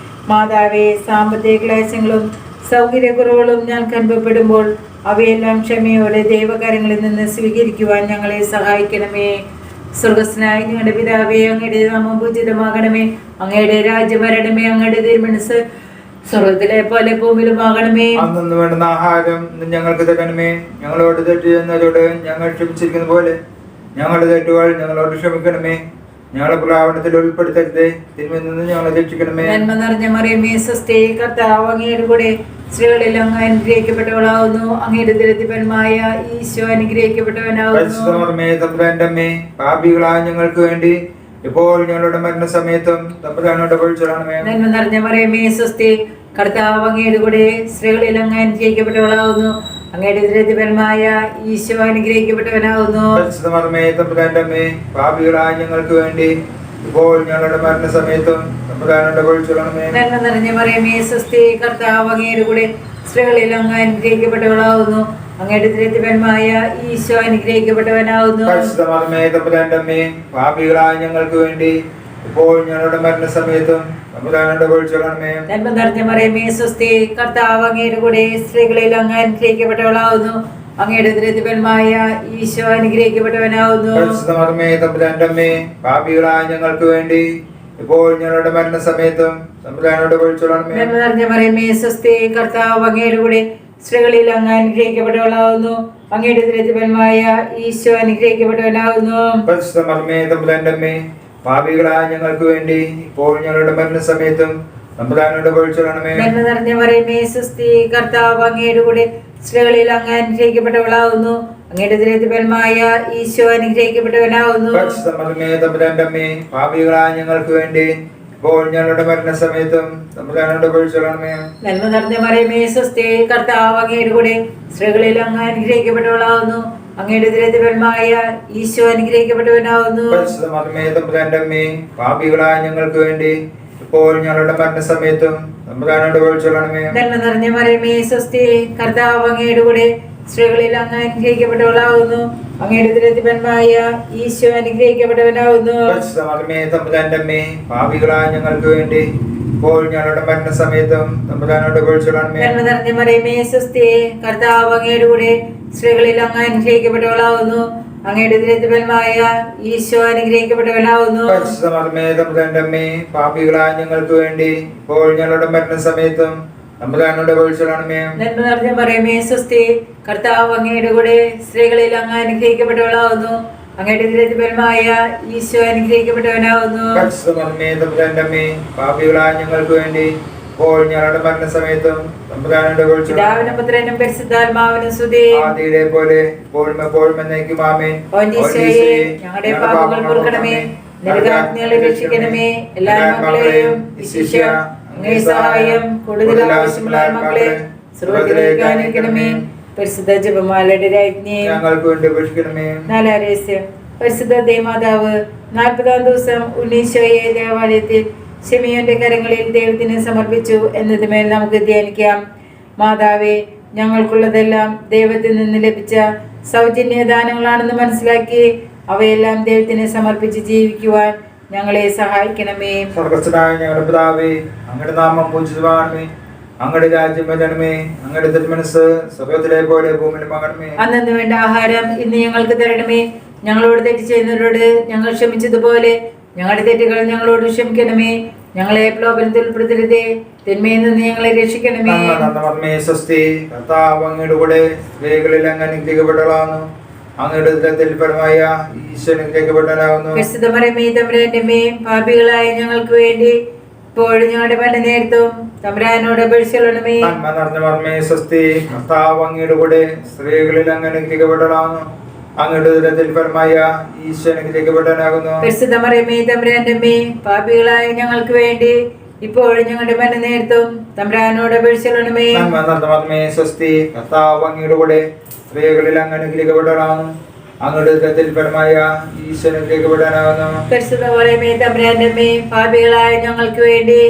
മാതാവേ, സാമ്പത്തിക ക്ലേശങ്ങളും സൗകര്യക്കുറവുകളും ഞങ്ങൾക്ക് അനുഭവപ്പെടുമ്പോൾ അവയെല്ലാം ക്ഷമയോടെ ദൈവകാര്യങ്ങളിൽ നിന്ന് സ്വീകരിക്കുവാൻ ഞങ്ങളെ സഹായിക്കണമേ. സ്വർഗസ്നായ ഞങ്ങളുടെ പിതാവേ, അങ്ങയുടെ നാമം പൂജിതമാകണമേ. അങ്ങയുടെ രാജ്യം വരണമേ. അങ്ങയുടെ തിരുമനസ്സ് സ്വർഗത്തിലെ പോലെ ഭൂമിയിലുമാകണമേ. അന്നു വേണ്ടുന്ന ആഹാരം ഇന്ന് ഞങ്ങൾക്ക് തരണമേ. ഞങ്ങളോട് തെറ്റ് ചെയ്യുന്നതോട് ഞങ്ങൾ ക്ഷമിച്ചിരിക്കുന്ന പോലെ ഞങ്ങളുടെ തെറ്റുകൾ ഞങ്ങളോട് ക്ഷമിക്കണമേ. ഞങ്ങളെ പ്രലാപനത്തിൽ ഉൾപ്പെടുത്തരുതേ, തിന്മയിൽ നിന്ന് ഞങ്ങളെ രക്ഷിക്കണമേ. നന്മ നിറഞ്ഞ മറിയമേ സ്വസ്തി, കർത്താവ് അങ്ങയുടെ കൂടെ സ്ത്രീകളിൽ അങ്ങ് അനുഗ്രഹിക്കപ്പെട്ടവളാവുന്നു. അങ്ങയുടെ ഉദരത്തിൽ ഫലമായ ഈശോ അനുഗ്രഹിക്കപ്പെട്ടവനാവുന്നു. പരിശുദ്ധ മറിയമേ തമ്പുരാന്റെ അമ്മേ, പാപികളായ ഞങ്ങൾക്ക് വേണ്ടി ഇപ്പോൾ ഞങ്ങളുടെ മരണസമയത്തും തമ്പുരാനോട് അപേക്ഷിച്ചുകൊള്ളണമേ. നന്മ നിറഞ്ഞ മറിയമേ സ്വസ്തി, കർത്താവ് അങ്ങയുടെ കൂടെ സ്ത്രീകളിൽ അങ്ങ് അനുഗ്രഹിക്കപ്പെട്ടവളാവുന്നു. അങ്ങയുടെ ഉദരത്തിൽ ഫലമായ ഈശോ അനുഗ്രഹിക്കപ്പെട്ടവനാവുന്നു. പരിശുദ്ധ മറിയമേ തമ്പുരാന്റെ അമ്മേ, പാപികളായ ഞങ്ങൾക്ക് വേണ്ടി ഇപ്പോൾ ഞങ്ങളുടെ മരണസമയത്തും തമ്പുരാനോട് അപേക്ഷിച്ചുകൊള്ളണമേ. നന്മ നിറഞ്ഞ മറിയമേ സ്വസ്തി, കർത്താവ് അങ്ങയുടെ കൂടെ സ്ത്രീകളിൽ അങ്ങ് അനുഗ്രഹിക്കപ്പെട്ടവളാവുന്നു. അങ്ങയുടെ ഉദരത്തിൽ ഫലമായ ഈശോ അനുഗ്രഹിക്കപ്പെട്ടവനാവുന്നു. പരിശുദ്ധ മറിയമേ തമ്പുരാന്റെ അമ്മേ, പാപികളായ ഞങ്ങൾക്ക് വേണ്ടി ഇപ്പോൾ ഞങ്ങളുടെ മരണസമയത്തും തമ്പുരാനോട് അപേക്ഷിച്ചുകൊള്ളണമേ. നന്മ നിറഞ്ഞ മറിയമേ സ്വസ്തി, കർത്താവ് അങ്ങയുടെ കൂടെ സ്ത്രീകളിൽ അങ്ങ് അനുഗ്രഹിക്കപ്പെട്ടവളാവുന്നു. അങ്ങയുടെ ഉദരത്തിൽ ഫലമായ ഈശോ അനുഗ്രഹിക്കപ്പെട്ടവനാവുന്നു. പരിശുദ്ധ മറിയമേ തമ്പുരാന്റെ അമ്മേ, പാപികളായ ഞങ്ങൾക്ക് വേണ്ടി ഇപ്പോൾ ഞങ്ങളുടെ മരണസമയത്തും തമ്പുരാനോട് അപേക്ഷിച്ചുകൊള്ളണമേ. നന്മ നിറഞ്ഞ മറിയമേ സ്വസ്തി, കർത്താവ് അങ്ങയുടെ കൂടെ സ്ത്രീകളിൽ അങ്ങ് അനുഗ്രഹിക്കപ്പെട്ടവളാവുന്നു. അങ്ങയുടെ ഉദരത്തിൽ ഫലമായ ഈശോ അനുഗ്രഹിക്കപ്പെട്ടവനാവുന്നു. പരിശുദ്ധ മറിയമേ തമ്പുരാന്റെ അമ്മേ, പാപികളായ ഞങ്ങൾക്ക് വേണ്ടി ഇപ്പോൾ ഞങ്ങളുടെ മരണസമയത്തും തമ്പുരാനോട് അപേക്ഷിച്ചുകൊള്ളണമേ. നന്മ നിറഞ്ഞ മറിയമേ സ്വസ്തി, കർത്താവ് അങ്ങയുടെ കൂടെ സ്ത്രീകളിൽ അങ്ങ് അനുഗ്രഹിക്കപ്പെട്ടവളാവുന്നു. അങ്ങയുടെ ഉദരത്തിൽ ഫലമായ ഈശോ അനുഗ്രഹിക്കപ്പെട്ടവനാവുന്നു. പരിശുദ്ധ മറിയമേ തമ്പുരാന്റെ അമ്മേ, പാപികളായ ഞങ്ങൾക്ക് വേണ്ടി ഇപ്പോൾ ഞങ്ങളുടെ മരണസമയത്തും തമ്പുരാനോട് അപേക്ഷിച്ചുകൊള്ളണമേ. നന്മ നിറഞ്ഞ മറിയമേ സ്വസ്തി, കർത്താവ് അങ്ങയുടെ കൂടെ സ്ത്രീകളിൽ അങ്ങ് അനുഗ്രഹിക്കപ്പെട്ടവളാവുന്നു. അങ്ങയുടെ ഉദരത്തിൽ ഫലമായ ഈശോ അനുഗ്രഹിക്കപ്പെട്ടവനാവുന്നു. പരിശുദ്ധ മറിയമേ തമ്പുരാന്റെ അമ്മേ, പാപികളായ ഞങ്ങൾക്ക് വേണ്ടി ഇപ്പോൾ ഞങ്ങളുടെ മരണസമയത്തും തമ്പുരാനോട് അപേക്ഷിച്ചുകൊള്ളണമേ. നന്മ നിറഞ്ഞ മറിയമേ സ്വസ്തി, കർത്താവ് അങ്ങയുടെ കൂടെ സ്ത്രീകളിൽ അങ്ങ് അനുഗ്രഹിക്കപ്പെട്ടവളാവുന്നു. അങ്ങയുടെ ഉദരത്തിൽ ഫലമായ ഈശോ അനുഗ്രഹിക്കപ്പെട്ടവനാവുന്നു. പരിശുദ്ധ മറിയമേ തമ്പുരാന്റെ അമ്മേ, പാപികളായ ഞങ്ങൾക്ക് വേണ്ടി ഇപ്പോൾ ഞങ്ങളുടെ മരണസമയത്തും തമ്പുരാനോട് അപേക്ഷിച്ചുകൊള്ളണമേ. നന്മ നിറഞ്ഞ മറിയമേ സ്വസ്തി, കർത്താവ് അങ്ങയുടെ കൂടെ സ്ത്രീകളിൽ അങ്ങ് അനുഗ്രഹിക്കപ്പെട്ടവളാവുന്നു. അങ്ങയുടെ ഉദരത്തിൽ ഫലമായ ഈശോ അനുഗ്രഹിക്കപ്പെട്ടവനാവുന്നു. പരിശുദ്ധ മറിയമേ തമ്പുരാന്റെ അമ്മേ, പാപികളായ ഞങ്ങൾക്ക് വേണ്ടി ഇപ്പോൾ ഞങ്ങളുടെ മരണസമയത്തും തമ്പുരാനോട് അപേക്ഷിച്ചുകൊള്ളണമേ. നന്മ നിറഞ്ഞ മറിയമേ സ്വസ്തി, കർത്താവ് അങ്ങയുടെ കൂടെ സ്ത്രീകളിൽ അങ്ങ് അനുഗ്രഹിക്കപ്പെട്ടവളാവുന്നു. അങ്ങയുടെ ഉദരത്തിൽ ഫലമായ ഈശോ അനുഗ്രഹിക്കപ്പെട്ടവനാവുന്നു. പരിശുദ്ധ മറിയമേ തമ്പുരാന്റെ അമ്മേ, പാപികളായ ഞങ്ങൾക്ക് വേണ്ടി ഇപ്പോൾ ഞങ്ങളുടെ മരണസമയത്തും തമ്പുരാനോട് അപേക്ഷിച്ചുകൊള്ളണമേ. പിതാവിനും പുത്രനും പരിശുദ്ധാത്മാവിനും സ്തുതി. ആദിയിലെ പോലെ ഇപ്പോഴും എപ്പോഴും എന്നേക്കും ആമേൻ. ഓ ഈശോയേ, ഞങ്ങളുടെ പാപങ്ങൾ പൊറുക്കണമേ, നരകാഗ്നിയിൽ രക്ഷിക്കണമേ. എല്ലാ ആത്മാക്കളെയും വിശിഷ്യ അങ്ങേ സഹായം കൂടുതൽ ആവശ്യമുള്ള ആത്മാക്കളെ സ്വർഗ്ഗത്തിലേക്ക് ആനയിക്കണമേ. പരിശുദ്ധ ജപമാലയുടെ രാജ്ഞി, ഞങ്ങൾക്ക് വേണ്ടി അപേക്ഷിക്കണമേ. നാലാം രഹസ്യം. പരിശുദ്ധ ദേവമാതാവ് 40-ാം ദിവസം ഉണ്ണീശോയെ ദേവാലയത്തിൽ ശിമിയോന്റെ കരങ്ങളിൽ ദൈവത്തിന് സമർപ്പിച്ചു എന്നതുമേൽ നമുക്ക് ധ്യാനിക്കാം. മാതാവേ, ഞങ്ങൾക്കുള്ളതെല്ലാം ദൈവത്തിൽ നിന്ന് ലഭിച്ച സൗജന്യ ദാനങ്ങളാണെന്ന് മനസ്സിലാക്കി അവയെല്ലാം ദൈവത്തിന് സമർപ്പിച്ച് ജീവിക്കുവാൻ ഞങ്ങളെ സഹായിക്കണമേ. സ്വർഗ്ഗസ്ഥനായ ഞങ്ങളുടെ പിതാവേ, അങ്ങയുടെ നാമം പൂജിതമാകണമേ. അങ്ങയുടെ രാജ്യം വരണമേ. അങ്ങയുടെ തിരുമനസ്സ് സ്വർഗ്ഗത്തിലെ പോലെ ഭൂമിയിലുമാകണമേ. അന്നു വേണ്ട ആഹാരം ഇന്ന് ഞങ്ങൾക്ക് തരണമേ. ഞങ്ങളോട് തെറ്റ് ചെയ്യുന്നവരോട് ഞങ്ങൾ ക്ഷമിച്ചതുപോലെ ഞങ്ങളുടെ തെറ്റുകൾ ഞങ്ങളോട് ക്ഷമിക്കണമേ. ഞങ്ങളെ പ്രലോഭനത്തിൽ ഉൾപ്പെടുത്തരുതേ, തിന്മയിൽ നിന്ന് ഞങ്ങളെ രക്ഷിക്കണമേ. സ്വസ്തി. കർത്താവ് അങ്ങയുടെ കൂടെ സ്ത്രീകളിൽ അങ്ങ് അനുഗ്രഹിക്കപ്പെട്ടവളാകുന്നു. അങ്ങയുടെ ഉദരത്തിൽ ഫലമായ ഈശോ അനുഗ്രഹിക്കപ്പെട്ടവനാകുന്നു. പരിശുദ്ധ മറിയമേ, തമ്പുരാന്റെ അമ്മേ, പാപികളായ ഞങ്ങൾക്ക് വേണ്ടി ഇപ്പോഴും ഞങ്ങളുടെ മരണനേരത്തും തമ്പുരാനോട് അപേക്ഷിക്കണമേ. സ്വസ്തി. കർത്താവ് അങ്ങയുടെ കൂടെ സ്ത്രീകളിൽ അങ്ങ് അനുഗ്രഹിക്കപ്പെട്ടവളാകുന്നു. അങ്ങയുടെ ഉദരത്തിൽ ഫലമായ ഈശോ അനുഗ്രഹിക്കപ്പെട്ടവനാകുന്നു. പരിശുദ്ധ മറിയമേ, തമ്പുരാന്റെ അമ്മേ, പാപികളായ ഞങ്ങൾക്ക് വേണ്ടി ഇപ്പോഴും ഞങ്ങളുടെ മരണനേരത്തും തമ്പുരാനോട് അപേക്ഷിക്കണമേ. സ്വസ്തി. കർത്താവ് അങ്ങയുടെ കൂടെ സ്ത്രീകളിൽ അങ്ങ് അനുഗ്രഹിക്കപ്പെട്ടവളാകുന്നു. അങ്ങയുടെ ഉദരത്തിൽ ഫലമായ ഈശോ അനുഗ്രഹിക്കപ്പെട്ടവനാകുന്നു. പരിശുദ്ധ മറിയമേ, തമ്പുരാന്റെ അമ്മേ, പാപികളായ ഞങ്ങൾക്ക് വേണ്ടി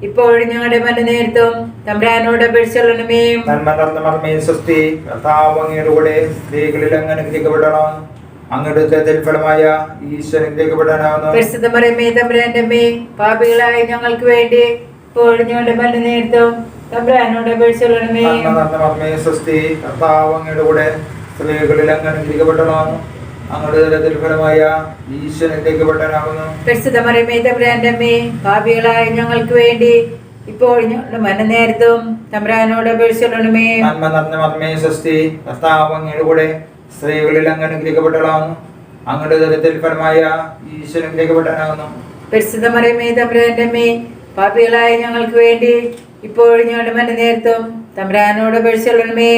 ഇപ്പോഴും ഞങ്ങളുടെ മരണനേരത്തും തമ്പുരാനോട് അപേക്ഷിക്കണമേ. സ്വസ്തി. കർത്താവ് അങ്ങയുടെ കൂടെ സ്ത്രീകളിൽ അങ്ങ് അനുഗ്രഹിക്കപ്പെട്ടവളാകുന്നു. അങ്ങയുടെ ഉദരത്തിൽ ഫലമായ ഈശോ അനുഗ്രഹിക്കപ്പെട്ടവനാകുന്നു. പരിശുദ്ധ മറിയമേ, തമ്പുരാന്റെ അമ്മേ, പാപികളായ ഞങ്ങൾക്ക് വേണ്ടി ഇപ്പോഴും ഞങ്ങളുടെ മരണനേരത്തും തമ്പുരാനോട് അപേക്ഷിക്കണമേ. സ്വസ്തി. കർത്താവ് അങ്ങയുടെ കൂടെ സ്ത്രീകളിൽ അങ്ങ് അനുഗ്രഹിക്കപ്പെട്ടവളാകുന്നു. അങ്ങയുടെ ഉദരത്തിൽ ഫലമായ ഈശോ അനുഗ്രഹിക്കപ്പെട്ടവനാകുന്നു. പരിശുദ്ധ മറിയമേ, തമ്പുരാന്റെ അമ്മേ, പാപികളായ ഞങ്ങൾക്ക് വേണ്ടി ഇപ്പോഴും ഞങ്ങളുടെ മരണനേരത്തും തമ്പുരാനോട് അപേക്ഷിക്കണമേ. സ്വസ്തി. കർത്താവ് അങ്ങയുടെ കൂടെ സ്ത്രീകളിൽ അങ്ങ് അനുഗ്രഹിക്കപ്പെട്ടവളാകുന്നു. അങ്ങയുടെ ഉദരത്തിൽ ഫലമായ ഈശോ അനുഗ്രഹിക്കപ്പെട്ടവനാകുന്നു. പരിശുദ്ധ മറിയമേ, തമ്പുരാന്റെ അമ്മേ, പാപികളായ ഞങ്ങൾക്ക് വേണ്ടി ഇപ്പോഴും ഞങ്ങളുടെ മരണനേരത്തും തമ്പുരാനോട് അപേക്ഷിക്കണമേ.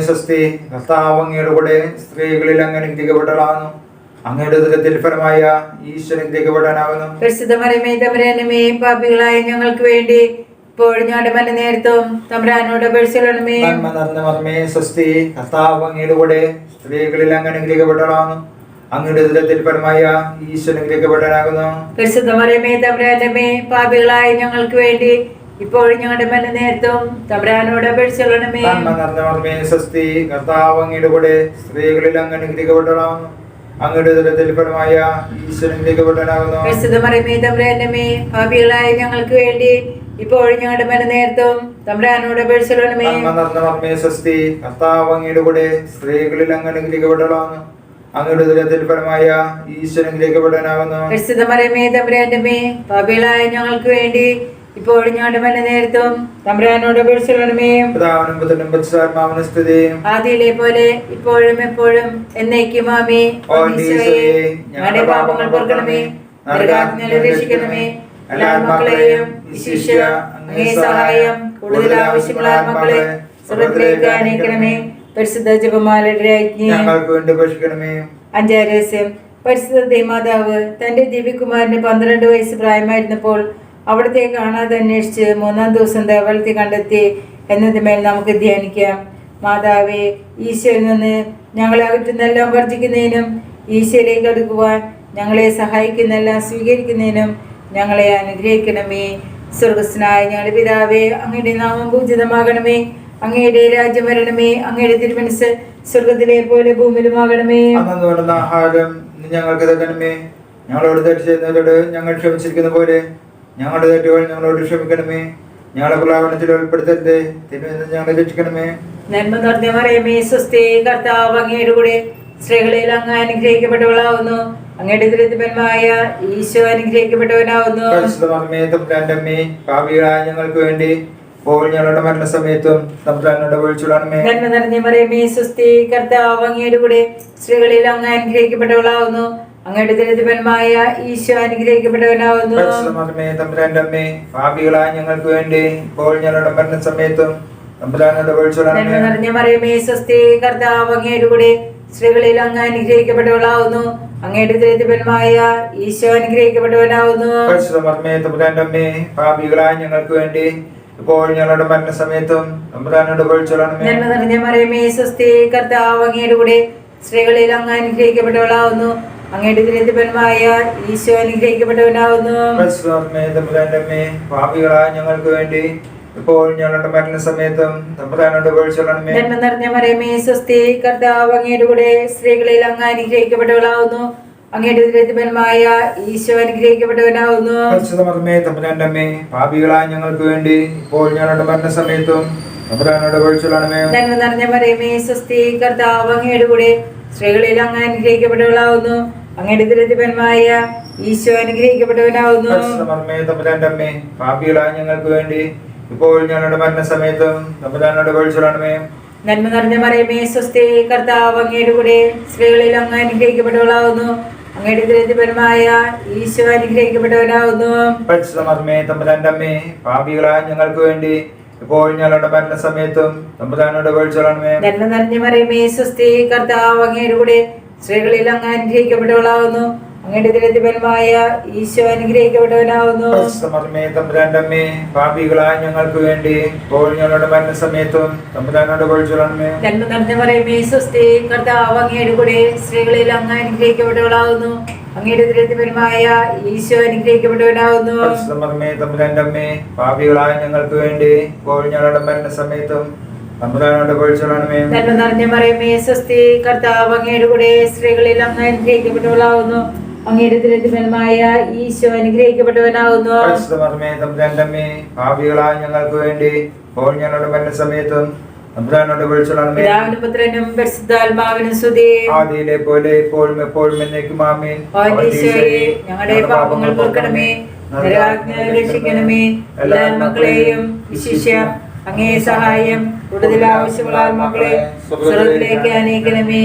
സ്വസ്തി. കർത്താവ് അങ്ങയുടെ കൂടെ സ്ത്രീകളിൽ അങ്ങ് അനുഗ്രഹിക്കപ്പെട്ടവളാകുന്നു. അങ്ങയുടെ ഉദരത്തിൽ ഫലമായ ഈശോ അനുഗ്രഹിക്കപ്പെട്ടവനാകുന്നു. പരിശുദ്ധ മറിയമേ, തമ്പുരാന്റെ അമ്മേ, പാപികളായ ഞങ്ങൾക്ക് വേണ്ടി ഇപ്പോഴും ഞങ്ങളുടെ മരണനേരത്തും തമ്പുരാനോട് അപേക്ഷിക്കണമേ. സ്വസ്തി. കർത്താവ് അങ്ങയുടെ കൂടെ സ്ത്രീകളിൽ അങ്ങ് അനുഗ്രഹിക്കപ്പെട്ടവളാകുന്നു. അങ്ങയുടെ ഉദരത്തിൽ ഫലമായ ഈശോ അനുഗ്രഹിക്കപ്പെട്ടവനാകുന്നു. പരിശുദ്ധ മറിയമേ, തമ്പുരാന്റെ അമ്മേ, പാപികളായ ഞങ്ങൾക്ക് വേണ്ടി ഇപ്പോഴും ഞങ്ങളുടെ മരണനേരത്തും തമ്പുരാനോട് അപേക്ഷിക്കണമേ. സ്വസ്തി. കർത്താവ് അങ്ങയുടെ കൂടെ സ്ത്രീകളിൽ അങ്ങ് അനുഗ്രഹിക്കപ്പെട്ടവളാകുന്നു. അങ്ങയുടെ ഉദരത്തിൽ ഫലമായ ഈശോ അനുഗ്രഹിക്കപ്പെട്ടവനാകുന്നു. പരിശുദ്ധ മറിയമേ, തമ്പുരാന്റെ അമ്മേ, പാപികളായ ഞങ്ങൾക്ക് വേണ്ടി ഇപ്പോഴും ഞങ്ങളുടെ മരണനേരത്തും തമ്പുരാനോട് അപേക്ഷിക്കണമേ. സ്വസ്തി. കർത്താവ് അങ്ങയുടെ കൂടെ സ്ത്രീകളിൽ അങ്ങ് അനുഗ്രഹിക്കപ്പെട്ടവളാകുന്നു. അങ്ങയുടെ ഉദരത്തിൽ ഫലമായ ഈശോ അനുഗ്രഹിക്കപ്പെട്ടവനാകുന്നു. പരിശുദ്ധ മറിയമേ, തമ്പുരാന്റെ അമ്മേ, പാപികളായ ഞങ്ങൾക്ക് വേണ്ടി ഇപ്പോഴും ഞങ്ങളുടെ മരണനേരത്തും തമ്പുരാനോട് അപേക്ഷിക്കണമേ. പിതാവിനും പുത്രനും പരിശുദ്ധാത്മാവിനും സ്തുതി. ആദിയിലെ പോലെ ഇപ്പോഴും എപ്പോഴും എന്നേക്കും ആമേൻ. ഞങ്ങളുടെ പാപങ്ങൾ പൊറുക്കണമേ, നരകാഗ്നിയിൽ രക്ഷിക്കണമേ. എല്ലാ ആത്മാക്കളെയും വിശിഷ്യ അങ്ങേ സഹായം കൂടുതൽ ആവശ്യമുള്ള ആത്മാക്കളെ സ്വർഗ്ഗത്തിലേക്ക് ആനയിക്കണമേ. പരിശുദ്ധ ജപമാലയുടെ രാജ്ഞി, ഞങ്ങൾക്ക് വേണ്ടി അപേക്ഷിക്കണമേ. അഞ്ചാം രഹസ്യം. പരിശുദ്ധ ദേവമാതാവ് തന്റെ ദിവ്യകുമാരന് 12 വയസ്സ് പ്രായമായിരുന്നപ്പോൾ അവിടത്തെ കാണാതെ അന്വേഷിച്ച് 3-ാം ദിവസം ദേവാലയത്തിൽ കണ്ടെത്തി എന്നതുമേൽ നമുക്ക് ധ്യാനിക്കാം. മാതാവേ, ഈശോയിൽ നിന്ന് ഞങ്ങളെ അകറ്റുന്നെല്ലാം വർജിക്കുന്നതിനും ഈശോയിലേക്ക് അടുക്കുവാൻ ഞങ്ങളെ സഹായിക്കുന്നെല്ലാം സ്വീകരിക്കുന്നതിനും ഞങ്ങളെ അനുഗ്രഹിക്കണമേ. സ്വർഗസ്നായ ഞങ്ങളുടെ പിതാവേ, അങ്ങയുടെ നാമം പൂജിതമാകണമേ. അങ്ങയുടെ രാജ്യം വരണമേ. അങ്ങയുടെ തിരുമനസ്സ് സ്വർഗത്തിലെ പോലെ ഭൂമിയിലുമാകണമേ. അന്നു വേണ്ടുന്ന ആഹാരം ഞങ്ങൾക്ക് തരണമേ. ഞങ്ങളോട് തെറ്റ് ചെയ്യുന്നവരോട് ഞങ്ങൾ ക്ഷമിച്ചിരിക്കുന്ന പോലെ ഞങ്ങളുടെ തെറ്റുകൾ ഞങ്ങളോട് ക്ഷമിക്കണമേ. ഞങ്ങളെ പ്രലോഭനത്തിൽ ഉൾപ്പെടുത്തരുതേ, തിന്മയിൽ നിന്ന് ഞങ്ങളെ രക്ഷിക്കണമേ. നന്മ നിറഞ്ഞ മറിയമേ, സ്വസ്തി. കർത്താവ് അങ്ങയുടെ കൂടെ സ്ത്രീകളിൽ അങ്ങ് അനുഗ്രഹിക്കപ്പെട്ടവളാവുന്നു. അങ്ങയുടെ ദുരിതപരമായ ഈശോ അനുഗ്രഹിക്കപ്പെട്ടവനാവുന്നു. പാപികളായ ഞങ്ങൾക്ക് വേണ്ടി ഇപ്പോൾ ഞങ്ങളുടെ മരണസമയത്തും തമ്പുരാനോട് അപേക്ഷിച്ചുകൊള്ളണമേ. നന്മ നിറഞ്ഞ മറിയമേ, സ്വസ്തി. കർത്താവ് അങ്ങയുടെ കൂടെ സ്ത്രീകളിൽ അങ്ങ് അനുഗ്രഹിക്കപ്പെട്ടവളാവുന്നു. അങ്ങയുടെ ദുരിതപരമായ ഈശോ അനുഗ്രഹിക്കപ്പെട്ടവനാവുന്നു. തമ്പുരാന്റെ അമ്മേ, പാപികളായ ഞങ്ങൾക്ക് വേണ്ടി ഇപ്പോൾ ഞങ്ങളുടെ മരണസമയത്തും തമ്പുരാനോട് അപേക്ഷിച്ചുകൊള്ളണമേ. നന്മ നിറഞ്ഞ മറിയമേ, സ്വസ്തി. കർത്താവ് അങ്ങയുടെ കൂടെ സ്ത്രീകളിൽ അങ്ങ് അനുഗ്രഹിക്കപ്പെട്ടവളാവുന്നു. അങ്ങയുടെ ദുരിതപരമായ ഈശോ അനുഗ്രഹിക്കപ്പെട്ടവനാവുന്നു. തമ്പുരാന്റെ അമ്മേ, പാപികളായ ഞങ്ങൾക്ക് വേണ്ടി ഇപ്പോൾ ഞങ്ങളുടെ മരണസമയത്തും തമ്പുരാനോട് പൊഴിച്ചോളണമേ. നന്മ നിറഞ്ഞ മറിയമേ സ്വസ്തി, കർത്താവ് അങ്ങയുടെ കൂടെ സ്ത്രീകളിൽ അങ്ങ് അനുഗ്രഹിക്കപ്പെട്ടവളാവുന്നു. അങ്ങയുടെ ഫലമായ ഈശോ അനുഗ്രഹിക്കപ്പെട്ടവനാവുന്നു. തമ്പുരാന്റെ അമ്മേ, പാപികളായ ഞങ്ങൾക്ക് വേണ്ടി ഇപ്പോൾ ഞങ്ങളുടെ മരണസമയത്തും തമ്പുരാനോട് പൊഴിച്ചോളണമേ. നന്മ നിറഞ്ഞ മറിയമേ സ്വസ്തി, കർത്താവ് അങ്ങയുടെ കൂടെ സ്ത്രീകളിൽ അങ്ങ് അനുഗ്രഹിക്കപ്പെട്ടവളാവുന്നു. അങ്ങയുടെ ഫലമായ ഈശോ അനുഗ്രഹിക്കപ്പെട്ടവനാവുന്നു. തമ്പുരാന്റെ അമ്മേ, പാപികളായ ഞങ്ങൾക്ക് വേണ്ടി ഇപ്പോൾ ഞങ്ങളുടെ മരണസമയത്തും തമ്പുരാനോട് പൊഴിച്ചോളണമേ. നന്മ നിറഞ്ഞ മറിയമേ സ്വസ്തി, കർത്താവ് അങ്ങയുടെ കൂടെ സ്ത്രീകളിൽ അങ്ങ് അനുഗ്രഹിക്കപ്പെട്ടവളാവുന്നു. അങ്ങയുടെ ഫലമായ ഈശോ അനുഗ്രഹിക്കപ്പെട്ടവനാവുന്നു. തമ്പുരാന്റെ അമ്മേ, പാപികളായ ഞങ്ങൾക്ക് വേണ്ടി ഇപ്പോൾ ഞങ്ങളുടെ മരണസമയത്തും തമ്പുരാനോട് പൊഴിച്ചോളണമേ. നന്മ നിറഞ്ഞ മറിയമേ സ്വസ്തി, കർത്താവ് അങ്ങയുടെ കൂടെ സ്ത്രീകളിൽ അങ്ങ് അനുഗ്രഹിക്കപ്പെട്ടവളാവുന്നു. അങ്ങയുടെ ഫലമായ ഈശോ അനുഗ്രഹിക്കപ്പെട്ടവനാവുന്നു. തമ്പുരാന്റെ അമ്മേ, പാപികളായ ഞങ്ങൾക്ക് വേണ്ടി ഇപ്പോൾ ഞങ്ങളുടെ മരണസമയത്തും തമ്പുരാനോട് പൊഴിച്ചോളണമേ. നന്മ നിറഞ്ഞ മറിയമേ സ്വസ്തി, കർത്താവ് അങ്ങയുടെ കൂടെ സ്ത്രീകളിൽ അങ്ങ് അനുഗ്രഹിക്കപ്പെട്ടവളാവുന്നു. അങ്ങയുടെ ഫലമായ ഈശോ അനുഗ്രഹിക്കപ്പെട്ടവനാവുന്നു. തമ്പുരാന്റെ അമ്മേ, പാപികളായ ഞങ്ങൾക്ക് വേണ്ടി ഇപ്പോൾ ഞങ്ങളുടെ മരണസമയത്തും തമ്പുരാനോട് പൊഴിച്ചോളണമേ. നന്മ നിറഞ്ഞ മറിയമേ സ്വസ്തി, കർത്താവ് അങ്ങയുടെ കൂടെ സ്ത്രീകളിൽ അങ്ങ് അനുഗ്രഹിക്കപ്പെട്ടവളാവുന്നു. അങ്ങയുടെ ഫലമായ ഈശോ അനുഗ്രഹിക്കപ്പെട്ടവനാവുന്നു. തമ്പുരാന്റെ അമ്മേ, പാപികളായ ഞങ്ങൾക്ക് വേണ്ടി ഇപ്പോൾ ഞങ്ങളുടെ മരണസമയത്തും തമ്പുരാനോട് പൊഴിച്ചോളണമേ. നന്മ നിറഞ്ഞ മറിയമേ സ്വസ്തി, കർത്താവ് അങ്ങയുടെ കൂടെ സ്ത്രീകളിൽ അങ്ങ് അനുഗ്രഹിക്കപ്പെട്ടവളാവുന്നു. അങ്ങയുടെ ഫലമായ ഈശോ അനുഗ്രഹിക്കപ്പെട്ടവനാവുന്നു. തമ്പുരാന്റെ അമ്മേ, പാപികളായ ഞങ്ങൾക്ക് വേണ്ടി ഇപ്പോൾ ഞങ്ങളുടെ മരണസമയത്തും തമ്പുരാനോട് പൊഴിച്ചോളണമേ. പിതാവിനും പുത്രനും പരിശുദ്ധാത്മാവിനും സ്തുതി. ആദിയിലെ പോലെ ഇപ്പോഴും എപ്പോഴും എന്നേക്കും ആമേൻ. ഈശോയെ, ഞങ്ങളുടെ പാപങ്ങൾ പൊറുക്കണമേ, നരകാഗ്നിയിൽ രക്ഷിക്കണമേ. എല്ലാ മക്കളെയും വിശിഷ്യ അങ്ങേ സഹായം കൂടുതൽ ആവശ്യമുള്ള ആത്മാക്കളെ സ്വർഗ്ഗത്തിലേക്ക് അനയിക്കണമേ.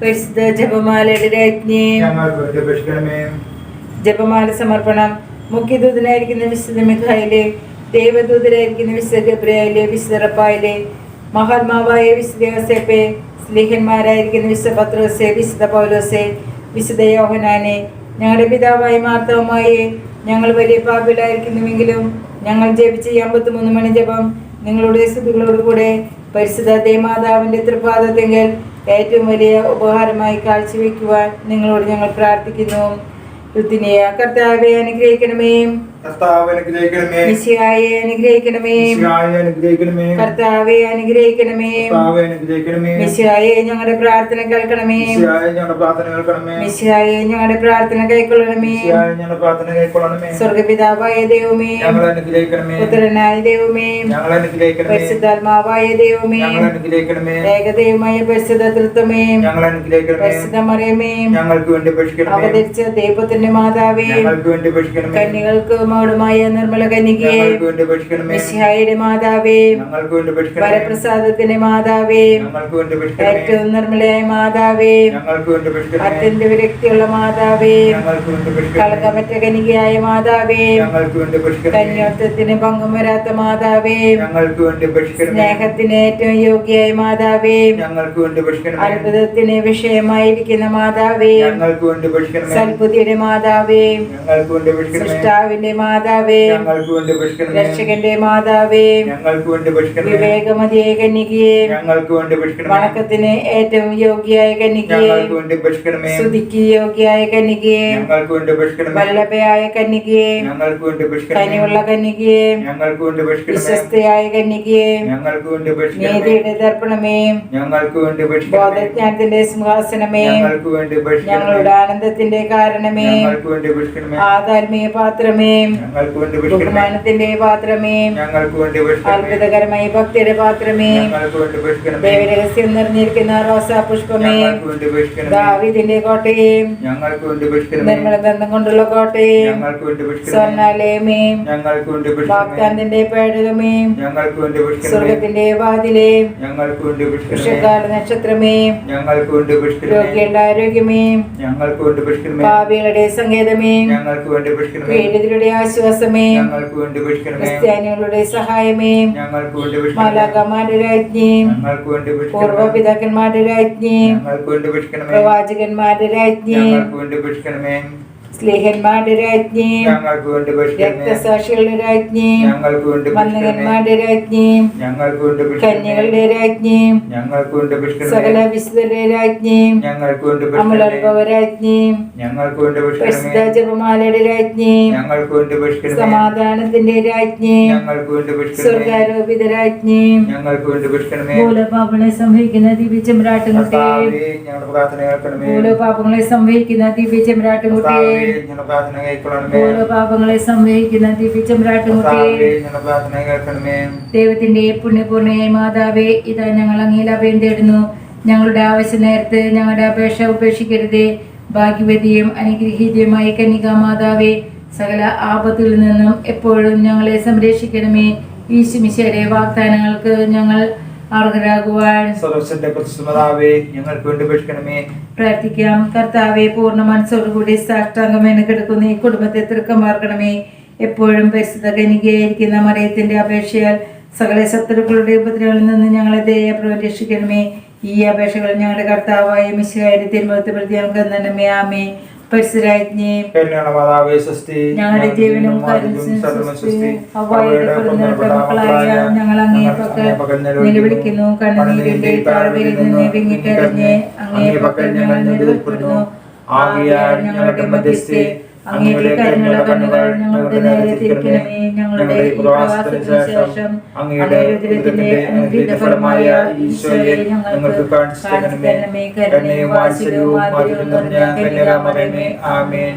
പരിശുദ്ധ ജപമാലയുടെ രാജ്ഞി, ഞങ്ങൾക്ക് വേണ്ടി അപേക്ഷിക്കണമേ. ജപമാല സമർപ്പണം. മുഖ്യദൂതനായിരിക്കുന്ന വിശുദ്ധ മിഖായേലേ, ദേവദൂതരായിരിക്കുന്ന വിശുദ്ധ ഗബ്രിയേലേ, വിശുദ്ധ റഫായേലേ, മഹാത്മാവായ വിശുദ്ധ യോസേപ്പേ, സ്ലീഹന്മാരായിരിക്കുന്ന വിശുദ്ധ പത്രോസേ, വിശുദ്ധ പൗലോസേ, വിശുദ്ധ യോഹന്നാനെ, ഞങ്ങളുടെ പിതാവായ മാർത്തവമായി ഞങ്ങൾ വലിയ പാപികളായിരിക്കുന്നുവെങ്കിലും ഞങ്ങൾ ജപിച്ച 53 മണി ജപം നിങ്ങളുടെ സ്തുതികളോടുകൂടെ പരിശുദ്ധ ദേവമാതാവിന്റെ തൃപാദത്തെങ്കിൽ ഏറ്റവും വലിയ ഉപഹാരമായി കാഴ്ചവെക്കുവാൻ നിങ്ങളോട് ഞങ്ങൾ പ്രാർത്ഥിക്കുന്നു. യുദ്ധിനിയ കർത്താവെ അനുഗ്രഹിക്കണമേ. കർത്താവേ അനുഗ്രഹിക്കണമേ. മിശിഹായെ അനുഗ്രഹിക്കണമേ. മിശിഹായെ അനുഗ്രഹിക്കണമേ. കർത്താവെ അനുഗ്രഹിക്കണമേ. കർത്താവേ അനുഗ്രഹിക്കണമേ. മിശിഹായെ ഞങ്ങളുടെ പ്രാർത്ഥന കേൾക്കണമേ. മിശിഹായെ ഞങ്ങളുടെ പ്രാർത്ഥന കേൾക്കണമേ. മിശിഹായെ ഞങ്ങളുടെ പ്രാർത്ഥന കൈക്കൊള്ളണമേ. മിശിഹായെ ഞങ്ങളുടെ പ്രാർത്ഥന കൈക്കൊള്ളണമേ. സ്വർഗ്ഗപിതാവായ ദൈവമേ, ഞങ്ങളെ അനുഗ്രഹിക്കണമേ. പുത്രനായ ദൈവമേ, ഞങ്ങളെ അനുഗ്രഹിക്കണമേ. പരിശുദ്ധാത്മാവായ ദൈവമേ, ഞങ്ങളെ അനുഗ്രഹിക്കണമേ. ഏകദൈവമായ പരിശുദ്ധ തൃത്വമേ, ഞങ്ങളെ അനുഗ്രഹിക്കണമേ. പരിശുദ്ധ മറിയമേ, ഞങ്ങൾക്ക് വേണ്ടി അപേക്ഷിക്കണമേ. അവതരിച്ച ദൈവത്തിന്റെ മാതാവേ, ഞങ്ങൾക്ക് വേണ്ടി അപേക്ഷിക്കണമേ. കന്യകൾക്ക് മൗഢമായ നിർമ്മല കന്യകയെ, ഞങ്ങൾക്ക് വേണ്ടി അപേക്ഷിക്കണമേ. മിശിഹായുടെ മാതാവേ, ഞങ്ങൾക്ക് വേണ്ടി അപേക്ഷിക്കണമേ. വരപ്രസാദത്തിന്റെ മാതാവേ, ഞങ്ങൾക്ക് വേണ്ടി അപേക്ഷിക്കണമേ. ഏറ്റവും നിർമ്മലയായ മാതാവേ, ഞങ്ങൾക്ക് വേണ്ടി അപേക്ഷിക്കണമേ. അത്യന്ത വിരക്തിയുള്ള മാതാവേ, ഞങ്ങൾക്ക് വേണ്ടി അപേക്ഷിക്കണമേ. കളങ്കമറ്റ കനികയായ മാതാവേ, ഞങ്ങൾക്ക് വേണ്ടി അപേക്ഷിക്കണമേ. കന്യോത്വത്തിന് ഭംഗം വരാത്ത മാതാവേ, ഞങ്ങൾക്ക് വേണ്ടി അപേക്ഷിക്കണമേ. സ്നേഹത്തിന് ഏറ്റവും യോഗ്യയായ മാതാവേ, ഞങ്ങൾക്ക് വേണ്ടി അപേക്ഷിക്കണമേ. അത്ഭുതത്തിന് വിഷയമായിരിക്കുന്ന മാതാവേ, ഞങ്ങൾക്ക് വേണ്ടി അപേക്ഷിക്കണമേ. സൽബുദ്ധിയുടെ മാതാവേ, ഞങ്ങൾക്ക് വേണ്ടി അപേക്ഷിക്കണമേ. സൃഷ്ടാവിന്റെ മാതാവേ, ഞങ്ങൾക്ക് വേണ്ടി അപേക്ഷിക്കണമേ. രക്ഷകന്റെ മാതാവേ, ഞങ്ങൾക്ക് വേണ്ടി അപേക്ഷിക്കണമേ. വിവേകമതിയായ കന്യകയെ, ഞങ്ങൾക്ക് വേണ്ടി അപേക്ഷിക്കണമേ. വണക്കത്തിന് ഏറ്റവും യോഗ്യയായ കന്യകയെ, ഞങ്ങൾക്ക് വേണ്ടി അപേക്ഷിക്കണമേ. സ്തുതിക്ക് യോഗ്യയായ കന്യകയെ, ഞങ്ങൾക്ക് വേണ്ടി അപേക്ഷിക്കണമേ. വല്ലഭയായ കന്യകയെ, ഞങ്ങൾക്ക് വേണ്ടി അപേക്ഷിക്കണമേ. കനിവുള്ള കന്യകയെ, ഞങ്ങൾക്ക് വേണ്ടി അപേക്ഷിക്കണമേ. വിശ്വസ്തയായ കന്യകയെ, ഞങ്ങൾക്ക് വേണ്ടി അപേക്ഷിക്കണമേ. നീതിയുടെ ദർപ്പണമേ, ഞങ്ങൾക്ക് വേണ്ടി അപേക്ഷിക്കണമേ. ബോധജ്ഞാനത്തിന്റെ സിംഹാസനമേ, ഞങ്ങൾക്ക് വേണ്ടി അപേക്ഷിക്കണമേ. ഞങ്ങളുടെ ആനന്ദത്തിന്റെ കാരണമേ, ഞങ്ങൾക്ക് വേണ്ടി അപേക്ഷിക്കണമേ. ആധാത്മീയ പാത്രമേ, ഞങ്ങൾക്ക് വേണ്ടി അപേക്ഷിക്കണമേ. ബഹുമാനത്തിന്റെ പാത്രമേ, ഞങ്ങൾക്ക് വേണ്ടി അപേക്ഷിക്കണമേ. അത്ഭുതകരമായ ഭക്തിയുടെ പാത്രമേ, ഞങ്ങൾക്ക് വേണ്ടി അപേക്ഷിക്കണമേ. ദൈവരഹസ്യം നിറഞ്ഞിരിക്കുന്ന റോസാ പുഷ്പമേ, ഞങ്ങൾക്ക് വേണ്ടി അപേക്ഷിക്കണമേ. ദാവീദിന്റെ കോട്ടയെ, ഞങ്ങൾക്ക് വേണ്ടി അപേക്ഷിക്കണമേ. നിർമ്മല ബന്ധം കൊണ്ടുള്ള കോട്ടയെ, ഞങ്ങൾക്ക് വേണ്ടി അപേക്ഷിക്കണമേ. സ്വർണ്ണാലയമേ, ഞങ്ങൾക്ക് വേണ്ടി അപേക്ഷിക്കണമേ. വാഗ്ദാനത്തിന്റെ പേടകമേ, ഞങ്ങൾക്ക് വേണ്ടി അപേക്ഷിക്കണമേ. സ്വർഗത്തിന്റെ വാതിലേ, ഞങ്ങൾക്ക് വേണ്ടി അപേക്ഷിക്കണമേ. വൃഷകാല നക്ഷത്രമേ, ഞങ്ങൾക്ക് വേണ്ടി അപേക്ഷിക്കണമേ. രോഗികളുടെ ആരോഗ്യമേ, ഞങ്ങൾക്ക് വേണ്ടി അപേക്ഷിക്കണമേ. പാപികളുടെ സങ്കേതമേ, ഞങ്ങൾക്ക് വേണ്ടി അപേക്ഷിക്കണമേ. പീഡിതരുടെ ആശ്വാസമേ, ഞങ്ങൾക്ക് വേണ്ടി അപേക്ഷിക്കണമേ. ക്രിസ്ത്യാനികളുടെ സഹായമേ, ഞങ്ങൾക്ക് വേണ്ടി അപേക്ഷിക്കണമേ. മാലാഖമാരുടെ രാജ്ഞി, ഞങ്ങൾക്ക് വേണ്ടി അപേക്ഷിക്കണമേ. പൂർവപിതാക്കന്മാരുടെ രാജ്ഞി, ഞങ്ങൾക്ക് വേണ്ടി അപേക്ഷിക്കണമേ. പ്രവാചകന്മാരുടെ രാജ്ഞി, ഞങ്ങൾക്ക് വേണ്ടി അപേക്ഷിക്കണമേ. സ്ലേഹന്മാരുടെ രാജ്ഞിയും ഞങ്ങൾക്ക് വേണ്ടി അപേക്ഷിക്കണമേ. രക്തസാക്ഷികളുടെ രാജ്ഞിയും ഞങ്ങൾക്ക് വേണ്ടി അപേക്ഷിക്കണമേ. വന്ദകന്മാരുടെ രാജ്ഞിയും ഞങ്ങൾക്ക് വേണ്ടി അപേക്ഷിക്കണമേ. കന്യകളുടെ രാജ്ഞിയും ഞങ്ങൾക്ക് വേണ്ടി അപേക്ഷിക്കണമേ. സകല വിശുദ്ധരുടെ രാജ്ഞിയും ഞങ്ങൾക്ക് വേണ്ടി അപേക്ഷിക്കണമേ. അമലോത്ഭവ രാജ്ഞിയും ഞങ്ങൾക്ക് വേണ്ടി പ്രസിദ്ധ അപേക്ഷിക്കണമേ. ജപമാലയുടെ രാജ്ഞിയും ഞങ്ങൾക്ക് വേണ്ടി അപേക്ഷിക്കണമേ. സമാധാനത്തിന്റെ രാജ്ഞിയും ഞങ്ങൾക്ക് വേണ്ടി അപേക്ഷിക്കണമേ. സ്വർഗാരോപിത രാജ്ഞിയും ഞങ്ങൾക്ക് വേണ്ടി അപേക്ഷിക്കണമേ. മൂലപാപങ്ങളെ സംഭവിക്കുന്ന ദിവ്യചെമ്പ്രാട്ടുംകുട്ടിയെ കർത്താവേ, ഞങ്ങളുടെ പ്രാർത്ഥന കേൾക്കണമേ. മൂലപാപങ്ങളെ സംഭവിക്കുന്ന ദിവ്യചെമ്പ്രാട്ടുംകുട്ടിയെ കർത്താവേ, ഞങ്ങളുടെ പ്രാർത്ഥന കേൾക്കണമേ. മൂലപാപങ്ങളെ സംഭവിക്കുന്ന ദിവ്യചെമ്പ്രാട്ടുംകുട്ടിയെ കർത്താവേ, ഞങ്ങളുടെ പ്രാർത്ഥന കേൾക്കണമേ. ദൈവത്തിന്റെ പുണ്യപൂർണ്ണയായ മാതാവേ, ഇതാ ഞങ്ങൾ അങ്ങയിൽ അഭയം തേടുന്നു. ഞങ്ങളുടെ ആവശ്യ നേരത്ത് ഞങ്ങളുടെ അപേക്ഷ ഉപേക്ഷിക്കരുതേ. ഭാഗ്യവതിയും അനുഗ്രഹീതയുമായ കന്യകാ മാതാവേ, സകല ആപത്തുകളിൽ നിന്നും എപ്പോഴും ഞങ്ങളെ സംരക്ഷിക്കണമേ. ഈശുമിശിഹായുടെ വാഗ്ദാനങ്ങൾക്ക് ഞങ്ങൾ അർഹരാകുവാൻ സർവ്വസ്വന്റെ പ്രസിദ്ധമാതാവേ, ഞങ്ങൾക്ക് വേണ്ടി അപേക്ഷിക്കണമേ. പ്രാർത്ഥിക്കാം. കർത്താവെ, പൂർണ്ണ മനസ്സോടുകൂടി സാഷ്ടാംഗമെന്ന് കിടക്കുന്ന ഈ കുടുംബത്തെ തൃക്കമാർക്കണമേ. എപ്പോഴും പരിശുദ്ധ കന്യകയായിരിക്കുന്ന മറിയത്തിന്റെ അപേക്ഷയാൽ സകല ശത്രുക്കളുടെ ഉപദ്രവങ്ങളിൽ നിന്ന് ഞങ്ങളെ ദയപൂർവ്വം രക്ഷിക്കണമേ. ഈ അപേക്ഷകൾ ഞങ്ങളുടെ കർത്താവായ മിശിഹായുടെ തിരുമുഖത്ത് പ്രതി ഞങ്ങൾക്ക് തരണമേ. ആമേൻ. പരിശുദ്ധരാജ്ഞി, മാതാവേ സ്വസ്തി. ഞങ്ങളുടെ ജീവനും കാര്യവും സ്വസ്തി. ഹവ്വായുടെ പുറന്തള്ളപ്പെട്ട മക്കളായ ഞങ്ങൾ അങ്ങേ പക്കൽ നിലവിളിക്കുന്നു. കണ്ണുനീരിന്റെ താഴ്വരയിൽ നിന്ന് വിങ്ങിക്കരഞ്ഞ് അങ്ങേ പക്കൽ ഞങ്ങൾ നിലവിളിപ്പെടുന്നു. ആകയാൽ ഞങ്ങളുടെ മധ്യസ്ഥെ അങ്ങയുടെ കരുണയുള്ള കണ്ണുകൾ ഞങ്ങളുടെ നേരെ തിരിക്കണമേ. ഞങ്ങളുടെ ഈ പ്രവാസത്തിന് ശേഷം അങ്ങയുടെ ഉദരത്തിന്റെ അനുഗ്രഹീത ഫലമായ ഈശോയെ ഞങ്ങൾക്ക് കാണിച്ചു തരണമേ. കരുണയും വാത്സല്യവും ആദരവും നിറഞ്ഞ കന്യകാമറിയമേ, ആമേൻ.